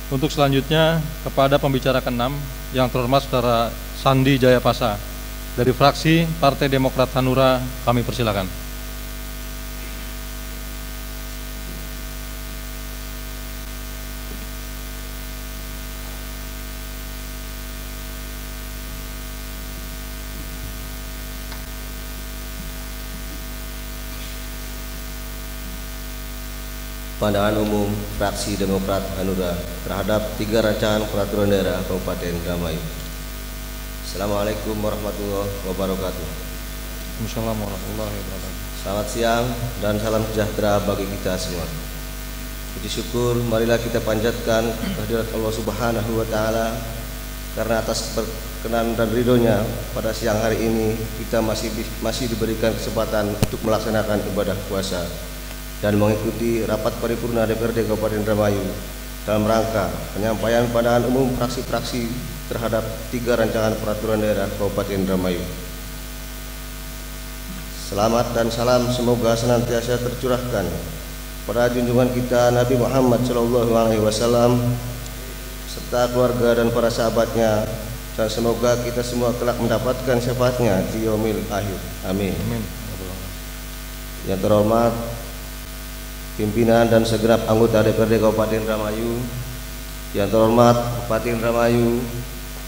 Untuk selanjutnya kepada pembicara ke-6 yang terhormat Saudara Sandi Jayapasa dari fraksi Partai Demokrat Hanura, kami persilakan. Pandangan umum fraksi Demokrat Hanura terhadap 3 rancangan peraturan daerah Kabupaten Indramayu. Assalamualaikum warahmatullahi wabarakatuh. Waalaikumsalam warahmatullahi wabarakatuh. Selamat siang dan salam sejahtera bagi kita semua. Puji syukur marilah kita panjatkan kehadirat Allah Subhanahu wa taala karena atas berkenan dan ridhonya pada siang hari ini kita masih diberikan kesempatan untuk melaksanakan ibadah puasa dan mengikuti rapat paripurna DPRD Kabupaten Indramayu dalam rangka penyampaian pandangan umum fraksi-fraksi terhadap 3 rancangan peraturan daerah Kabupaten Indramayu. Selamat dan salam semoga senantiasa tercurahkan pada junjungan kita Nabi Muhammad SAW serta keluarga dan para sahabatnya, dan semoga kita semua kelak mendapatkan syafaatnya di yaumil akhir. Amin. Amin. Yang terhormat pimpinan dan segenap anggota DPRD Kabupaten Indramayu, yang terhormat Bupati Indramayu,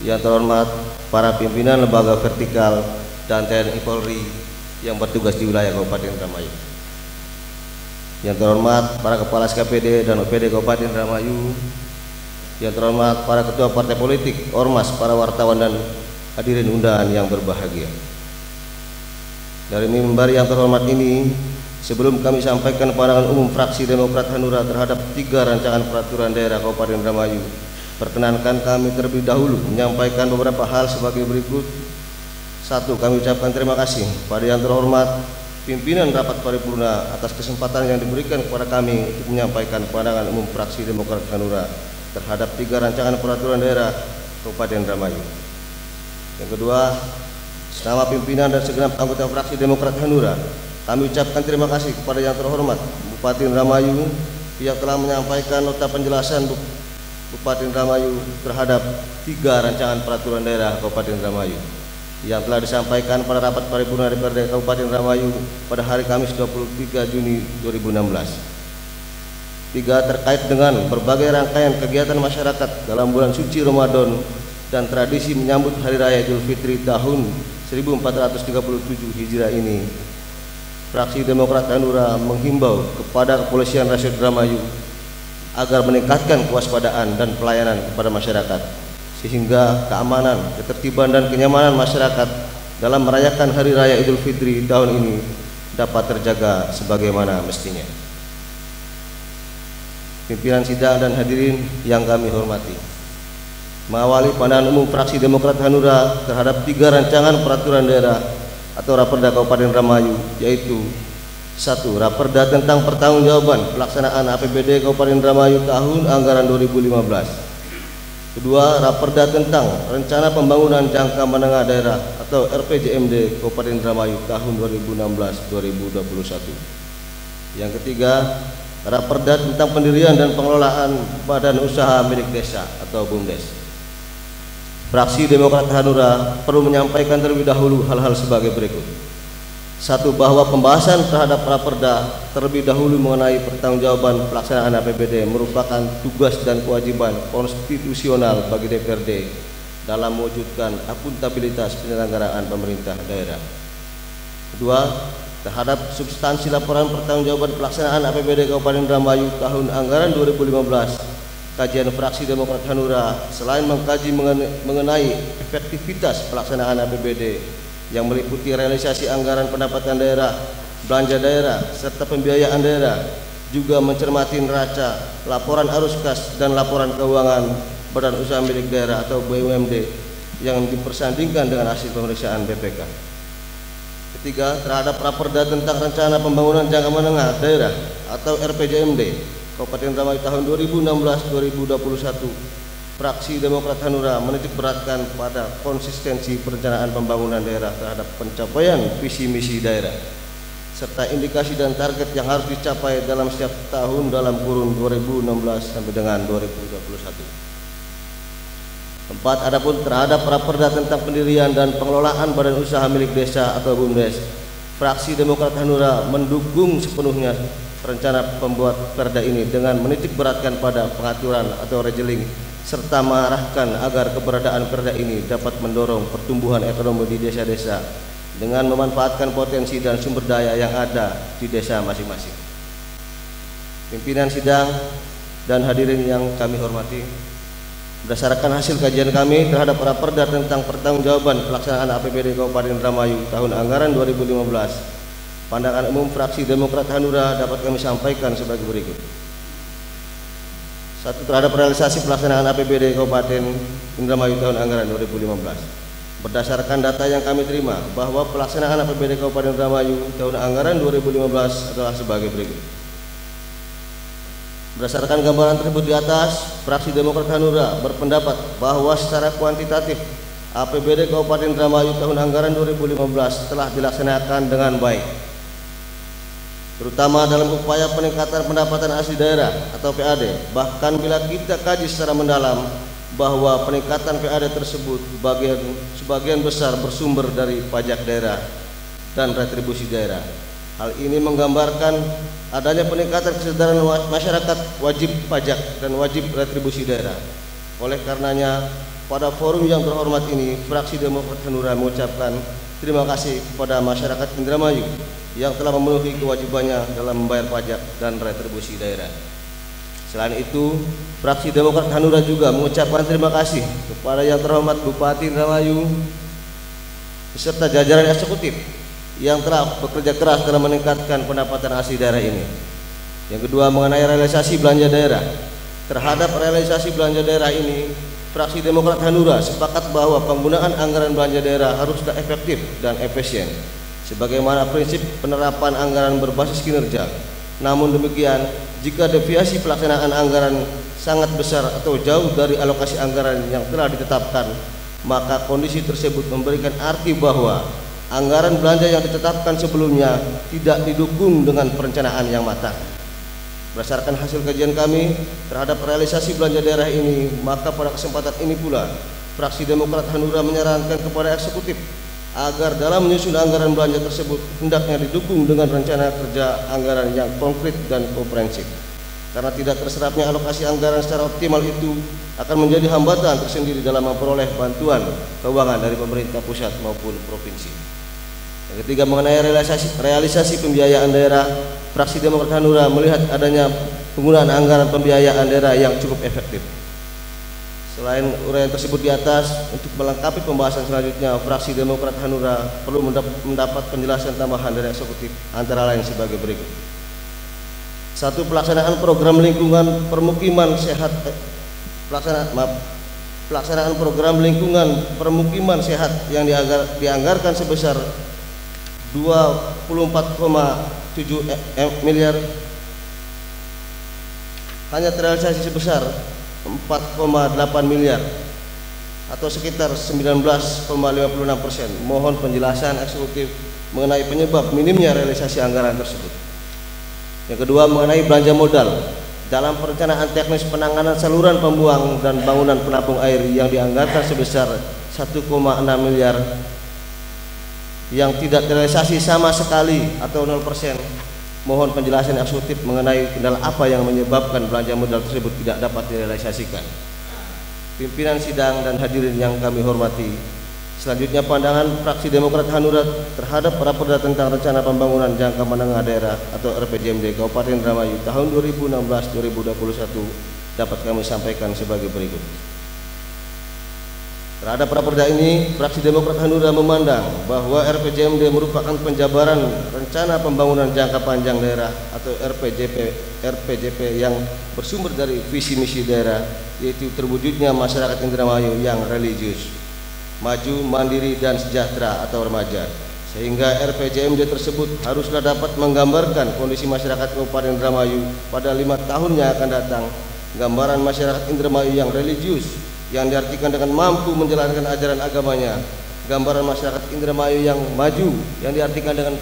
yang terhormat para pimpinan lembaga vertikal dan TNI Polri yang bertugas di wilayah Kabupaten Indramayu, yang terhormat para kepala SKPD dan OPD Kabupaten Indramayu, yang terhormat para ketua partai politik, ormas, para wartawan dan hadirin undangan yang berbahagia. Dari mimbar yang terhormat ini, sebelum kami sampaikan pandangan umum fraksi Demokrat Hanura terhadap 3 rancangan peraturan daerah Kabupaten Indramayu, perkenankan kami terlebih dahulu menyampaikan beberapa hal sebagai berikut. 1. Kami ucapkan terima kasih pada yang terhormat pimpinan rapat paripurna atas kesempatan yang diberikan kepada kami untuk menyampaikan pandangan umum fraksi Demokrat Hanura terhadap 3 rancangan peraturan daerah Kabupaten Indramayu. Yang kedua, selama pimpinan dan segenap anggota fraksi Demokrat Hanura, kami ucapkan terima kasih kepada yang terhormat Bupati Indramayu yang telah menyampaikan nota penjelasan Bupati Indramayu terhadap 3 rancangan peraturan daerah Kabupaten Indramayu yang telah disampaikan pada rapat paripurna DPRD Kabupaten Indramayu pada hari Kamis 23 Juni 2016. 3. Terkait dengan berbagai rangkaian kegiatan masyarakat dalam bulan suci Ramadan dan tradisi menyambut Hari Raya Idul Fitri tahun 1437 Hijriah ini, fraksi Demokrat Hanura menghimbau kepada Kepolisian Resort Indramayu agar meningkatkan kewaspadaan dan pelayanan kepada masyarakat sehingga keamanan, ketertiban dan kenyamanan masyarakat dalam merayakan Hari Raya Idul Fitri tahun ini dapat terjaga sebagaimana mestinya. Pimpinan sidang dan hadirin yang kami hormati, mengawali pandangan umum fraksi Demokrat Hanura terhadap 3 rancangan peraturan daerah atau Raperda Kabupaten Indramayu, yaitu 1. Raperda tentang pertanggungjawaban pelaksanaan APBD Kabupaten Indramayu tahun anggaran 2015. 2. Raperda tentang rencana pembangunan jangka menengah daerah atau RPJMD Kabupaten Indramayu tahun 2016-2021. Yang ketiga, Raperda tentang pendirian dan pengelolaan badan usaha milik desa atau BUMDes. Fraksi Demokrat Hanura perlu menyampaikan terlebih dahulu hal-hal sebagai berikut. 1. Bahwa pembahasan terhadap Raperda terlebih dahulu mengenai pertanggungjawaban pelaksanaan APBD merupakan tugas dan kewajiban konstitusional bagi DPRD dalam mewujudkan akuntabilitas penyelenggaraan pemerintah daerah. 2. Terhadap substansi laporan pertanggungjawaban pelaksanaan APBD Kabupaten Indramayu tahun anggaran 2015, kajian fraksi Demokrat Hanura selain mengkaji mengenai efektivitas pelaksanaan APBD yang meliputi realisasi anggaran pendapatan daerah, belanja daerah, serta pembiayaan daerah, juga mencermati neraca, laporan arus kas, dan laporan keuangan badan usaha milik daerah atau BUMD yang dipersandingkan dengan hasil pemeriksaan BPK. Ketiga, terhadap Raperda tentang rencana pembangunan jangka menengah daerah atau RPJMD Kabupaten Indramayu tahun 2016-2021, fraksi Demokrat Hanura menitik beratkan pada konsistensi perencanaan pembangunan daerah terhadap pencapaian visi misi daerah, serta indikasi dan target yang harus dicapai dalam setiap tahun dalam kurun 2016 sampai dengan 2021. 4. Adapun terhadap Raperda tentang pendirian dan pengelolaan badan usaha milik desa atau BUMDes, fraksi Demokrat Hanura mendukung sepenuhnya rencana pembuat perda ini dengan menitik beratkan pada pengaturan atau regeling serta mengarahkan agar keberadaan perda ini dapat mendorong pertumbuhan ekonomi di desa-desa dengan memanfaatkan potensi dan sumber daya yang ada di desa masing-masing. Pimpinan sidang dan hadirin yang kami hormati, berdasarkan hasil kajian kami terhadap Raperda tentang pertanggungjawaban pelaksanaan APBD Kabupaten Indramayu tahun anggaran 2015, pandangan umum fraksi Demokrat Hanura dapat kami sampaikan sebagai berikut. 1. Terhadap realisasi pelaksanaan APBD Kabupaten Indramayu tahun anggaran 2015. Berdasarkan data yang kami terima bahwa pelaksanaan APBD Kabupaten Indramayu tahun anggaran 2015 adalah sebagai berikut. Berdasarkan gambaran tersebut di atas, fraksi Demokrat Hanura berpendapat bahwa secara kuantitatif APBD Kabupaten Indramayu tahun anggaran 2015 telah dilaksanakan dengan baik, terutama dalam upaya peningkatan pendapatan asli daerah atau PAD. Bahkan bila kita kaji secara mendalam bahwa peningkatan PAD tersebut sebagian besar bersumber dari pajak daerah dan retribusi daerah. Hal ini menggambarkan adanya peningkatan kesadaran masyarakat wajib pajak dan wajib retribusi daerah. Oleh karenanya, pada forum yang terhormat ini, fraksi Demokrat Hanura mengucapkan terima kasih kepada masyarakat Indramayu yang telah memenuhi kewajibannya dalam membayar pajak dan retribusi daerah. Selain itu, fraksi Demokrat Hanura juga mengucapkan terima kasih kepada yang terhormat Bupati Indramayu beserta jajaran eksekutif yang telah bekerja keras dalam meningkatkan pendapatan asli daerah ini. Yang kedua, mengenai realisasi belanja daerah. Terhadap realisasi belanja daerah ini, fraksi Demokrat Hanura sepakat bahwa penggunaan anggaran belanja daerah haruslah efektif dan efisien sebagaimana prinsip penerapan anggaran berbasis kinerja. Namun demikian, jika deviasi pelaksanaan anggaran sangat besar atau jauh dari alokasi anggaran yang telah ditetapkan, maka kondisi tersebut memberikan arti bahwa anggaran belanja yang ditetapkan sebelumnya tidak didukung dengan perencanaan yang matang. Berdasarkan hasil kajian kami terhadap realisasi belanja daerah ini, maka pada kesempatan ini pula fraksi Demokrat Hanura menyarankan kepada eksekutif agar dalam menyusun anggaran belanja tersebut hendaknya didukung dengan rencana kerja anggaran yang konkret dan komprehensif. Karena tidak terserapnya alokasi anggaran secara optimal itu akan menjadi hambatan tersendiri dalam memperoleh bantuan keuangan dari pemerintah pusat maupun provinsi. Yang ketiga, mengenai realisasi pembiayaan daerah, fraksi Demokrat Hanura melihat adanya penggunaan anggaran pembiayaan daerah yang cukup efektif. Selain uraian tersebut di atas, untuk melengkapi pembahasan selanjutnya, fraksi Demokrat Hanura perlu mendapat penjelasan tambahan dari eksekutif antara lain sebagai berikut. 1. Pelaksanaan program lingkungan permukiman sehat pelaksanaan program lingkungan permukiman sehat yang dianggarkan sebesar 24,7 miliar hanya terrealisasi sebesar 4,8 miliar atau sekitar 19,56%. Mohon penjelasan eksekutif mengenai penyebab minimnya realisasi anggaran tersebut. Yang kedua, mengenai belanja modal dalam perencanaan teknis penanganan saluran pembuang dan bangunan penampung air yang dianggarkan sebesar 1,6 miliar yang tidak terrealisasi sama sekali atau 0%. Mohon penjelasan eksekutif mengenai kendala apa yang menyebabkan belanja modal tersebut tidak dapat direalisasikan. Pimpinan sidang dan hadirin yang kami hormati, selanjutnya pandangan fraksi Demokrat Hanura terhadap Raperda tentang Rencana Pembangunan Jangka Menengah Daerah atau RPJMD Kabupaten Indramayu tahun 2016-2021 dapat kami sampaikan sebagai berikut. Terhadap Raperda ini, fraksi Demokrat Hanura memandang bahwa RPJMD merupakan penjabaran Rencana Pembangunan Jangka Panjang Daerah atau RPJP yang bersumber dari visi misi daerah, yaitu terwujudnya masyarakat Indramayu yang religius, maju, mandiri, dan sejahtera atau remaja. Sehingga RPJMD tersebut haruslah dapat menggambarkan kondisi masyarakat Kabupaten Indramayu pada 5 tahun yang akan datang. Gambaran masyarakat Indramayu yang religius yang diartikan dengan mampu menjalankan ajaran agamanya, gambaran masyarakat Indramayu yang maju yang diartikan dengan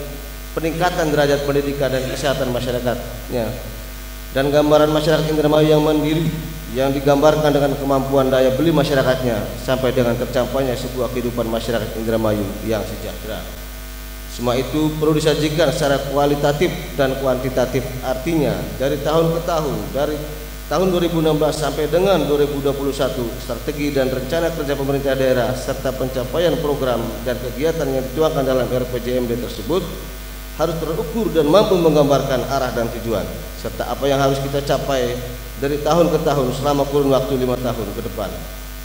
peningkatan derajat pendidikan dan kesehatan masyarakatnya, dan gambaran masyarakat Indramayu yang mandiri yang digambarkan dengan kemampuan daya beli masyarakatnya sampai dengan tercapainya sebuah kehidupan masyarakat Indramayu yang sejahtera. Semua itu perlu disajikan secara kualitatif dan kuantitatif, artinya dari tahun ke tahun, dari tahun 2016 sampai dengan 2021, strategi dan rencana kerja pemerintah daerah serta pencapaian program dan kegiatan yang dituangkan dalam RPJMD tersebut harus terukur dan mampu menggambarkan arah dan tujuan, serta apa yang harus kita capai dari tahun ke tahun selama kurun waktu 5 tahun ke depan.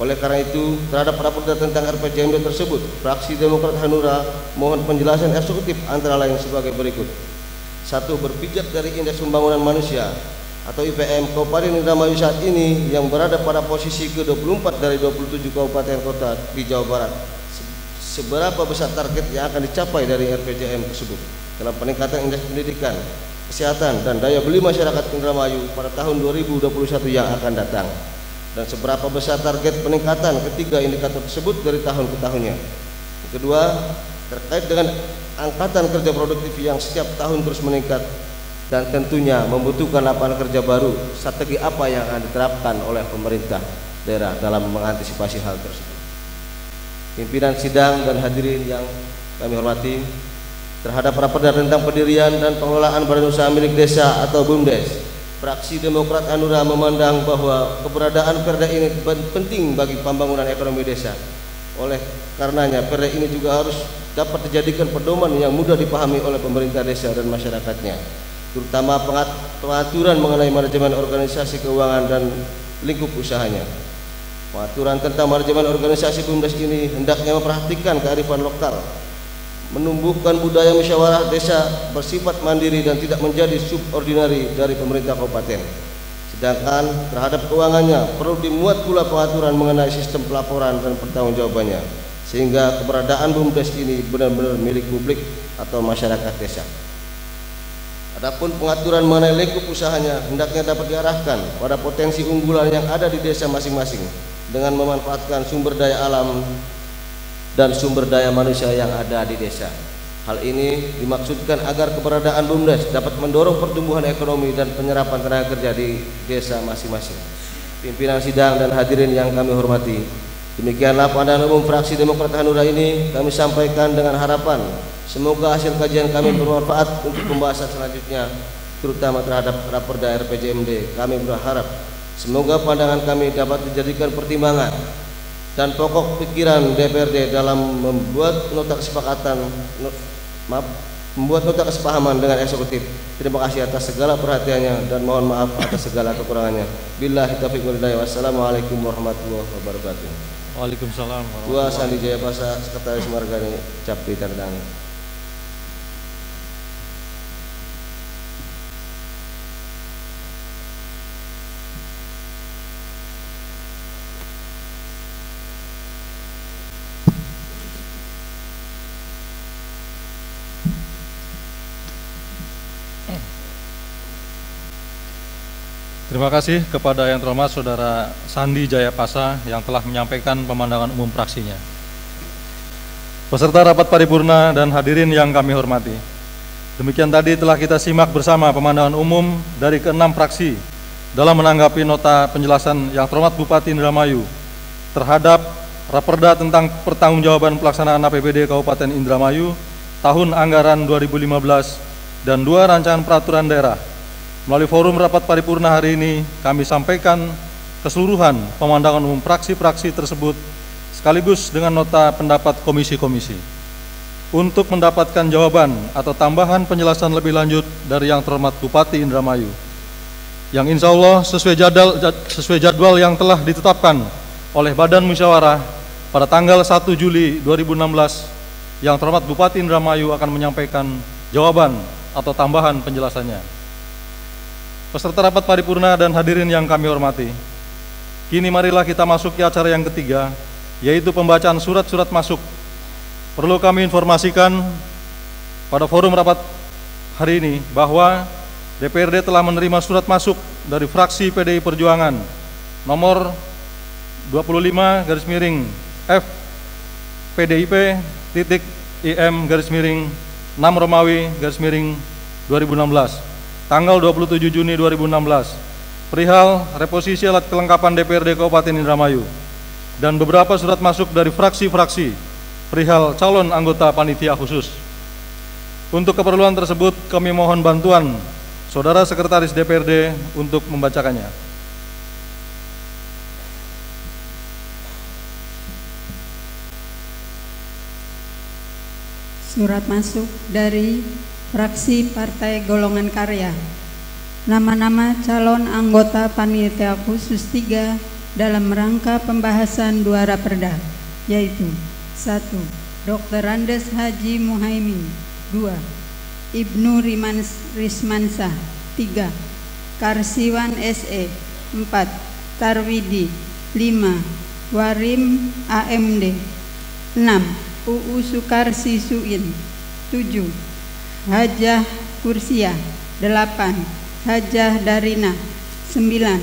Oleh karena itu, terhadap raperda tentang RPJMD tersebut, fraksi Demokrat Hanura mohon penjelasan eksekutif antara lain sebagai berikut. 1. Berpijak dari Indeks Pembangunan Manusia atau IPM Kabupaten Indramayu saat ini yang berada pada posisi ke-24 dari 27 kabupaten kota di Jawa Barat. Seberapa besar target yang akan dicapai dari RPJM tersebut dalam peningkatan indeks pendidikan, kesehatan, dan daya beli masyarakat Indramayu pada tahun 2021 yang akan datang, dan seberapa besar target peningkatan ketiga indikator tersebut dari tahun ke tahunnya. Kedua, terkait dengan angkatan kerja produktif yang setiap tahun terus meningkat dan tentunya membutuhkan lapangan kerja baru, strategi apa yang akan diterapkan oleh pemerintah daerah dalam mengantisipasi hal tersebut. Pimpinan sidang dan hadirin yang kami hormati, terhadap raperda tentang pendirian dan pengelolaan badan usaha milik desa atau BUMDes, fraksi Demokrat Hanura memandang bahwa keberadaan perda ini penting bagi pembangunan ekonomi desa. Oleh karenanya, perda ini juga harus dapat dijadikan pedoman yang mudah dipahami oleh pemerintah desa dan masyarakatnya, terutama pengaturan mengenai manajemen organisasi keuangan dan lingkup usahanya. Pengaturan tentang manajemen organisasi BUMDes ini hendaknya memperhatikan kearifan lokal, menumbuhkan budaya musyawarah desa bersifat mandiri dan tidak menjadi subordinari dari pemerintah kabupaten. Sedangkan terhadap keuangannya perlu dimuat pula pengaturan mengenai sistem pelaporan dan pertanggungjawabannya, sehingga keberadaan BUMDes ini benar-benar milik publik atau masyarakat desa. Adapun pengaturan mengenai lingkup usahanya hendaknya dapat diarahkan pada potensi unggulan yang ada di desa masing-masing dengan memanfaatkan sumber daya alam dan sumber daya manusia yang ada di desa. Hal ini dimaksudkan agar keberadaan BUMDes dapat mendorong pertumbuhan ekonomi dan penyerapan tenaga kerja di desa masing-masing. Pimpinan sidang dan hadirin yang kami hormati, demikianlah pandangan umum fraksi Demokrat Hanura ini kami sampaikan dengan harapan semoga hasil kajian kami bermanfaat untuk pembahasan selanjutnya, terutama terhadap raperda RPJMD. Kami berharap semoga pandangan kami dapat dijadikan pertimbangan dan pokok pikiran DPRD dalam membuat nota kesepahaman dengan eksekutif. Terima kasih atas segala perhatiannya dan mohon maaf atas segala kekurangannya. Billahi taufiq wal hidayah. Wassalamualaikum warahmatullahi wabarakatuh. Waalaikumsalam Gua warahmatullahi Sandi Jayapasa, Sekretaris Margani, Capri Tandang. Terima kasih kepada yang terhormat Saudara Sandi Jayapasa yang telah menyampaikan pemandangan umum fraksinya. Peserta rapat paripurna dan hadirin yang kami hormati, demikian tadi telah kita simak bersama pemandangan umum dari ke-6 fraksi dalam menanggapi nota penjelasan yang terhormat Bupati Indramayu terhadap raperda tentang pertanggungjawaban pelaksanaan APBD Kabupaten Indramayu tahun anggaran 2015 dan 2 rancangan peraturan daerah. Melalui forum rapat paripurna hari ini, kami sampaikan keseluruhan pemandangan umum fraksi-fraksi tersebut sekaligus dengan nota pendapat komisi-komisi untuk mendapatkan jawaban atau tambahan penjelasan lebih lanjut dari yang terhormat Bupati Indramayu yang insya Allah sesuai jadwal yang telah ditetapkan oleh Badan Musyawarah pada tanggal 1 Juli 2016. Yang terhormat Bupati Indramayu akan menyampaikan jawaban atau tambahan penjelasannya. Peserta rapat paripurna dan hadirin yang kami hormati, kini marilah kita masuk ke acara yang ketiga, yaitu pembacaan surat-surat masuk. Perlu kami informasikan pada forum rapat hari ini bahwa DPRD telah menerima surat masuk dari fraksi PDI Perjuangan nomor 25/F PDIP IM 6/2016 tanggal 27 Juni 2016 perihal reposisi alat kelengkapan DPRD Kabupaten Indramayu dan beberapa surat masuk dari fraksi-fraksi perihal calon anggota panitia khusus. Untuk keperluan tersebut kami mohon bantuan Saudara Sekretaris DPRD untuk membacakannya. Surat masuk dari fraksi Partai Golongan Karya. Nama-nama calon anggota panitia khusus 3 dalam rangka pembahasan 2 raperda, yaitu 1. Dr. Andes Haji Muhaimin. 2. Ibnu Rismansah. 3. Karsiwan SE. 4. Tarwidi. 5. Warim AMD. 6. UU Sukarsi Suin. 7. Hajah Kursia. 8. Hajah Darina. 9.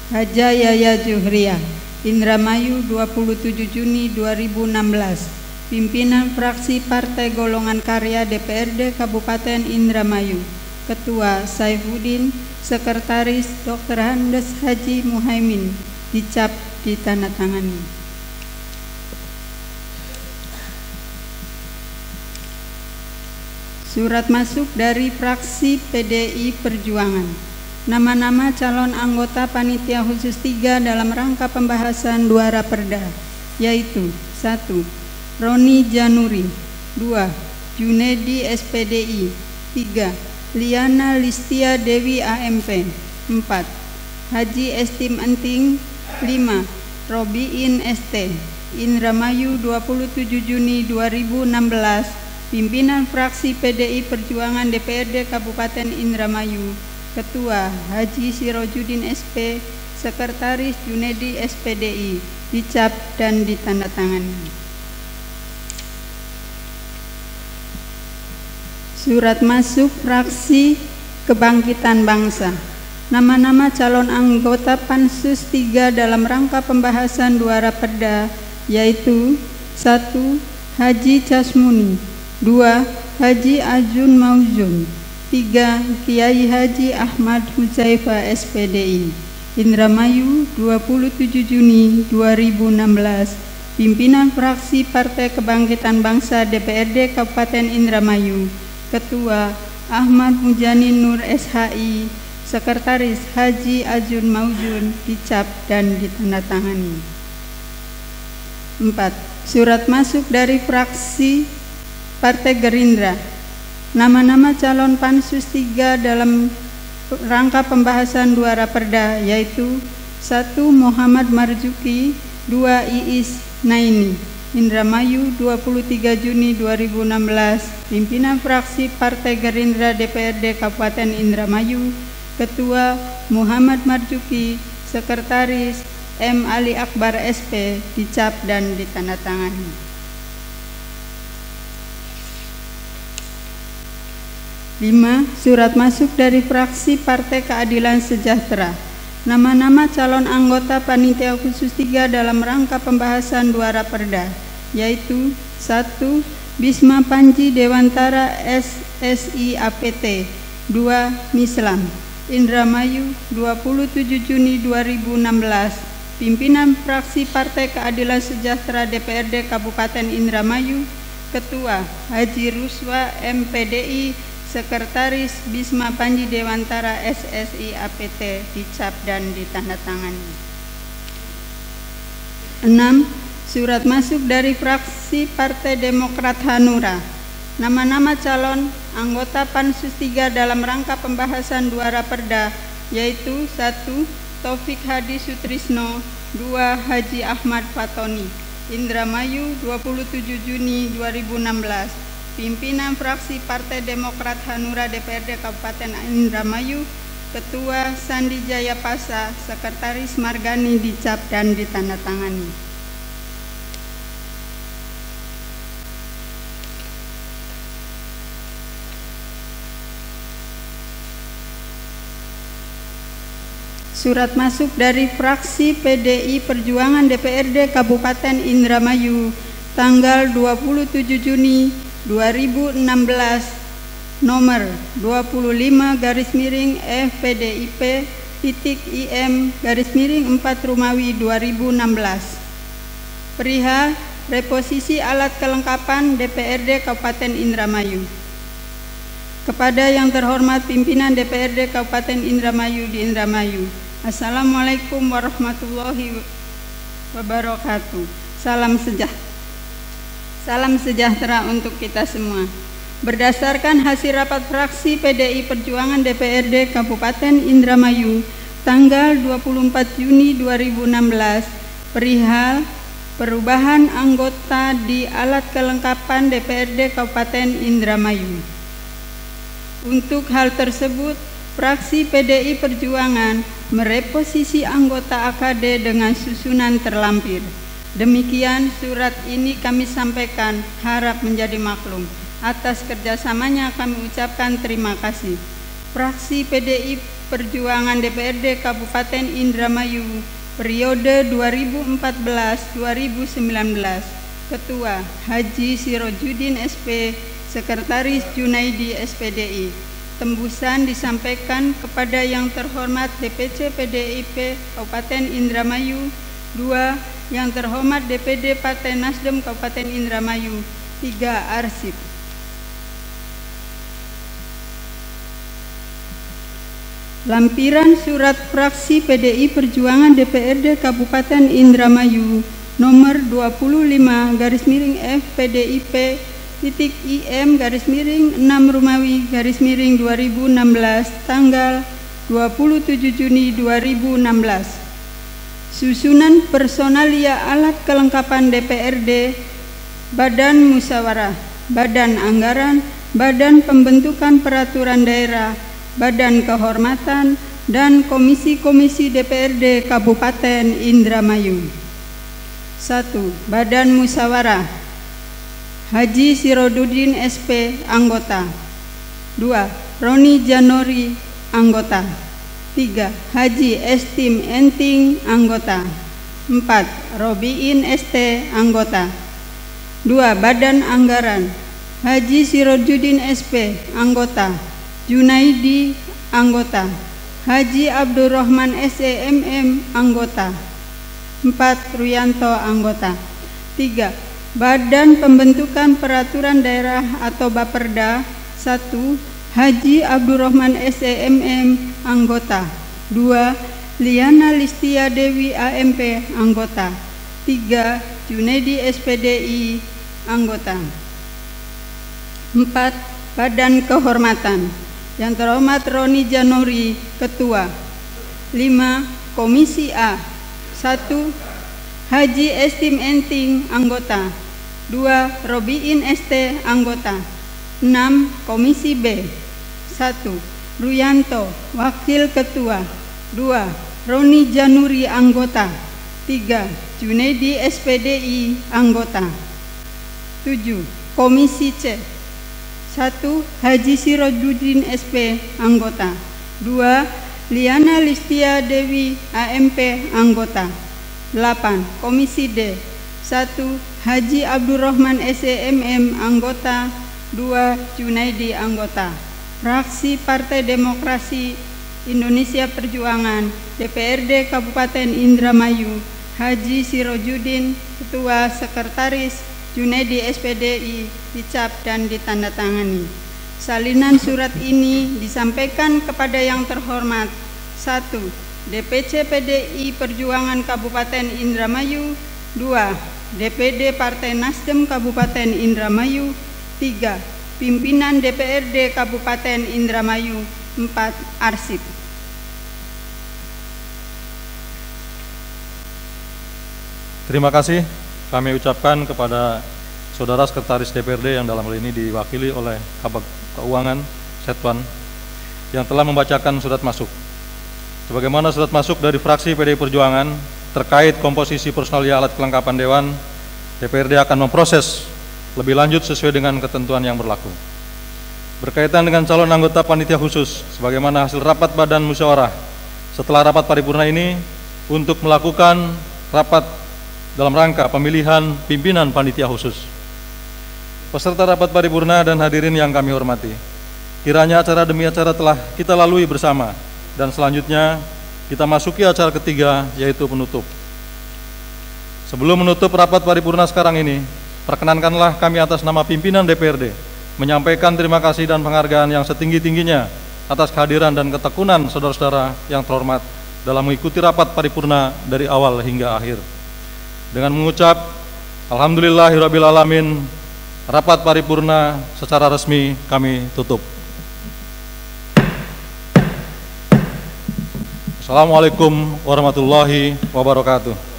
Hajah Yaya Juhria. Indramayu 27 Juni 2016. Pimpinan fraksi Partai Golongan Karya DPRD Kabupaten Indramayu. Ketua Saifuddin, Sekretaris Dr. Andes Haji Muhaimin. Dicap ditandatangani. Surat masuk dari fraksi PDI Perjuangan. Nama-nama calon anggota panitia khusus 3 dalam rangka pembahasan 2 raperda, yaitu 1. Roni Januri. 2. Junedi SPDI. 3. Liana Listia Dewi AMP. 4. Haji Estim Enting. 5. Robiin ST. Indramayu 27 Juni 2016. Pimpinan fraksi PDI Perjuangan DPRD Kabupaten Indramayu. Ketua Haji Sirojudin SP. Sekretaris Junedi SPDI. Dicap dan ditandatangani. Surat masuk fraksi Kebangkitan Bangsa. Nama-nama calon anggota Pansus 3 dalam rangka pembahasan 2 raperda, yaitu 1. Haji Casmuni. 2. Haji Ajun Mauzun. 3. Kiai Haji Ahmad Huzaifa SPDI. Indramayu 27 Juni 2016. Pimpinan fraksi Partai Kebangkitan Bangsa DPRD Kabupaten Indramayu. Ketua Ahmad Mujani Nur SHI. Sekretaris Haji Ajun Mauzun. Dicap dan ditandatangani. 4. Surat masuk dari fraksi Partai Gerindra. Nama-nama calon Pansus 3 dalam rangka pembahasan 2 raperda, yaitu 1. Muhammad Marzuki. 2. Iis Naini. Indramayu 23 Juni 2016. Pimpinan fraksi Partai Gerindra DPRD Kabupaten Indramayu. Ketua Muhammad Marzuki. Sekretaris M. Ali Akbar SP. Dicap dan ditandatangani. Lima. Surat masuk dari fraksi Partai Keadilan Sejahtera. Nama-nama calon anggota panitia khusus 3 dalam rangka pembahasan 2 raperda, yaitu 1. Bisma Panji Dewantara SSI APT. 2. Mislam. Indramayu 27 Juni 2016. Pimpinan fraksi Partai Keadilan Sejahtera DPRD Kabupaten Indramayu. Ketua Haji Ruswa MPDI. Sekretaris Bisma Panji Dewantara SSI APT. Dicap dan ditandatangani. 6. Surat masuk dari fraksi Partai Demokrat Hanura. Nama-nama calon anggota Pansus 3 dalam rangka pembahasan 2 raperda, yaitu 1. Taufik Hadi Sutrisno. 2. Haji Ahmad Fatoni. Indramayu 27 Juni 2016. Pimpinan fraksi Partai Demokrat Hanura DPRD Kabupaten Indramayu. Ketua Sandi Jaya Pasa. Sekretaris Margani. Dicap dan ditandatangani. Surat masuk dari fraksi PDI Perjuangan DPRD Kabupaten Indramayu tanggal 27 Juni nomor 25/FPDIP-IM-4 perihal reposisi alat kelengkapan DPRD Kabupaten Indramayu. Kepada yang terhormat pimpinan DPRD Kabupaten Indramayu di Indramayu, Assalamualaikum warahmatullahi wabarakatuh. Salam sejahtera untuk kita semua. Berdasarkan hasil rapat fraksi PDI Perjuangan DPRD Kabupaten Indramayu tanggal 24 Juni 2016 perihal perubahan anggota di alat kelengkapan DPRD Kabupaten Indramayu. Untuk hal tersebut, fraksi PDI Perjuangan mereposisi anggota AKD dengan susunan terlampir. Demikian surat ini kami sampaikan, harap menjadi maklum. Atas kerjasamanya kami ucapkan terima kasih. Fraksi PDI Perjuangan DPRD Kabupaten Indramayu periode 2014-2019. Ketua Haji Sirojudin SP, Sekretaris Junaidi SPDI. Tembusan disampaikan kepada yang terhormat DPC PDIP Kabupaten Indramayu. 2. Yang terhormat DPD Partai Nasdem Kabupaten Indramayu. 3. Arsip. Lampiran surat fraksi PDI Perjuangan DPRD Kabupaten Indramayu nomor 25/FPDIP-IM-6 tanggal 27 Juni 2016. Susunan personalia alat kelengkapan DPRD, Badan Musyawarah, Badan Anggaran, Badan Pembentukan Peraturan Daerah, Badan Kehormatan, dan Komisi-komisi DPRD Kabupaten Indramayu. 1. Badan Musyawarah, Haji Sirojudin SP, anggota. 2. Roni Janori, anggota. 3. Haji Estim Enting, anggota. 4. Robiin ST, anggota. 2. Badan Anggaran, Haji Sirojudin SP, anggota. Junaidi, anggota. Haji Abdurrahman SEMM, anggota. 4. Ruyanto, anggota. 3. Badan Pembentukan Peraturan Daerah atau Baperda. 1. Haji Abdurrahman SEMM, anggota. 2. Liana Listia Dewi AMP, anggota. 3. Junaidi SPDI, anggota. 4. Badan Kehormatan, yang terhormat Roni Janori, ketua. 5. Komisi A. 1. Haji Estim Enting, anggota. 2. Robiin ST, anggota. 6. Komisi B. 1. Ruyanto, wakil ketua. 2. Roni Januri, anggota. 3. Junaidi SPDI, anggota. 7. Komisi C. 1. Haji Sirojudin SP, anggota. 2. Liana Listia Dewi AMP, anggota. 8. Komisi D. 1. Haji Abdurrahman SEMM, anggota. 2. Junaidi, anggota. Fraksi Partai Demokrasi Indonesia Perjuangan DPRD Kabupaten Indramayu, Haji Sirojudin, ketua, sekretaris, Junaidi SPDI, dicap dan ditandatangani. Salinan surat ini disampaikan kepada yang terhormat 1. DPC PDI Perjuangan Kabupaten Indramayu. 2. DPD Partai Nasdem Kabupaten Indramayu. 3. Pimpinan DPRD Kabupaten Indramayu. 4. Arsip. Terima kasih kami ucapkan kepada Saudara Sekretaris DPRD yang dalam hal ini diwakili oleh Kabag Keuangan Setwan yang telah membacakan surat masuk. Sebagaimana surat masuk dari fraksi PDI Perjuangan terkait komposisi personalia alat kelengkapan Dewan, DPRD akan memproses lebih lanjut sesuai dengan ketentuan yang berlaku. Berkaitan dengan calon anggota panitia khusus, sebagaimana hasil rapat Badan Musyawarah setelah rapat paripurna ini untuk melakukan rapat dalam rangka pemilihan pimpinan panitia khusus. peserta rapat paripurna dan hadirin yang kami hormati. Kiranya acara demi acara telah kita lalui bersama, dan selanjutnya kita masuki acara ketiga, yaitu penutup. Sebelum menutup rapat paripurna sekarang ini, perkenankanlah kami atas nama pimpinan DPRD menyampaikan terima kasih dan penghargaan yang setinggi-tingginya atas kehadiran dan ketekunan saudara-saudara yang terhormat dalam mengikuti rapat paripurna dari awal hingga akhir. Dengan mengucap Alhamdulillahirrabbilalamin, rapat paripurna secara resmi kami tutup. Assalamualaikum warahmatullahi wabarakatuh.